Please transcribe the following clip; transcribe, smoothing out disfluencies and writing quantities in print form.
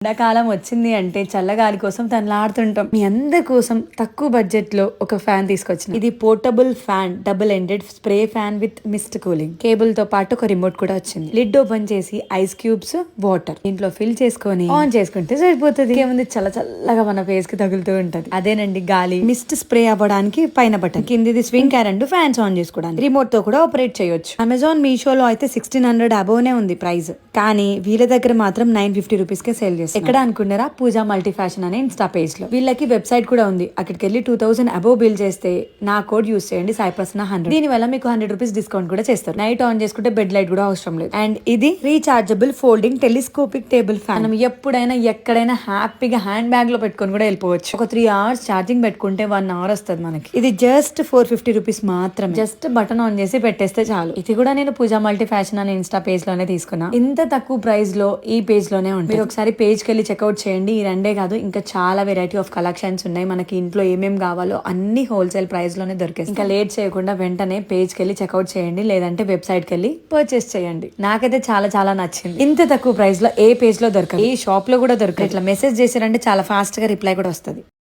ఎండాకాలం వచ్చింది అంటే చల్లగాలి కోసం తనలాడుతుంటాం. మీ అందరి కోసం తక్కువ బడ్జెట్ లో ఒక ఫ్యాన్ తీసుకొచ్చిన. ఇది portable fan, double ended spray fan with mist cooling. Cable తో పాటు ఒక రిమోట్ కూడా వచ్చింది. లిడ్ ఓపెన్ చేసి ఐస్ క్యూబ్స్, వాటర్ దీంట్లో ఫిల్ చేసుకొని ఆన్ చేసుకుంటే సరిపోతుంది. ఏముంది, చల్ల చల్లగా మన ఫేస్ కి తగులుతూ ఉంటది. అదేనండి గాలి. మిస్ట్ స్ప్రే అవ్వడానికి పైన బటన్, కిందిది స్వింగ్ కరెంట్, ఫ్యాన్స్ ఆన్ చేసుకోవడానికి. రిమోట్ తో కూడా ఆపరేట్ చేయొచ్చు. అమెజాన్, మీషోలో అయితే 1600 అబోవ్ ఉంది ప్రైస్, కానీ వీళ్ళ దగ్గర మాత్రం 950 రూపీస్ కే సేల్ చేస్తారు. ఎక్కడ అనుకున్నారా? పూజా మల్టీ ఫ్యాషన్ అనే ఇన్స్టా పేజ్ లో. వీళ్ళకి వెబ్సైట్ కూడా ఉంది. అక్కడికి వెళ్ళి 2000 అబోవ్ బిల్ చేస్తే నా కోడ్ యూస్ చేయండి, సాయిప్రసన్న 100. దీని వల్ల మీకు 100 రూపీస్ డిస్కౌంట్ కూడా చేస్తారు. నైట్ ఆన్ చేసుకుంటే బెడ్ లైట్ కూడా అవసరం లేదు. అండ్ ఇది rechargeable folding telescopic table fan. మనం ఎప్పుడైనా ఎక్కడైనా హ్యాపీగా హ్యాండ్ బ్యాగ్ లో పెట్టుకొని కూడా వెళ్ళిపోవచ్చు. ఒక 3 hours ఛార్జింగ్ పెట్టుకుంటే 1 hour వస్తుంది మనకి. ఇది జస్ట్ 450 రూపీస్ మాత్రమే. జస్ట్ బటన్ ఆన్ చేసి పెట్టేస్తే చాలు. ఇది కూడా నేను పూజా మల్టీ ఫ్యాషన్ అనే ఇన్స్టా పేజ్ లోనే తీసుకున్నా. ఇంత తక్కువ ప్రైస్ లో ఈ పేజ్ లోనే ఉంటుంది. మీరు ఒకసారి పేజ్ కి వెళ్ళి చెక్అౌట్ చేయండి. ఈ రెండే కాదు, ఇంకా చాలా వెరైటీ ఆఫ్ కలెక్షన్స్ ఉన్నాయి. మనకి ఇంట్లో ఏమేం కావాలో అన్ని హోల్సేల్ ప్రైస్ లోనే దొరికేస్తాయి. ఇంకా లేట్ చేయకుండా వెంటనే పేజ్ కి వెళ్ళి చెక్అౌట్ చేయండి, లేదంటే వెబ్సైట్ కి వెళ్ళి పర్చేస్ చేయండి. నాకైతే చాలా చాలా నచ్చింది. ఇంత తక్కువ ప్రైస్ లో ఏ పేజ్ లో దొరకదు, ఏ షాప్ లో కూడా దొరకదు. ఇట్లా మెసేజ్ చేశారంటే చాలా ఫాస్ట్ గా రిప్లై కూడా వస్తుంది.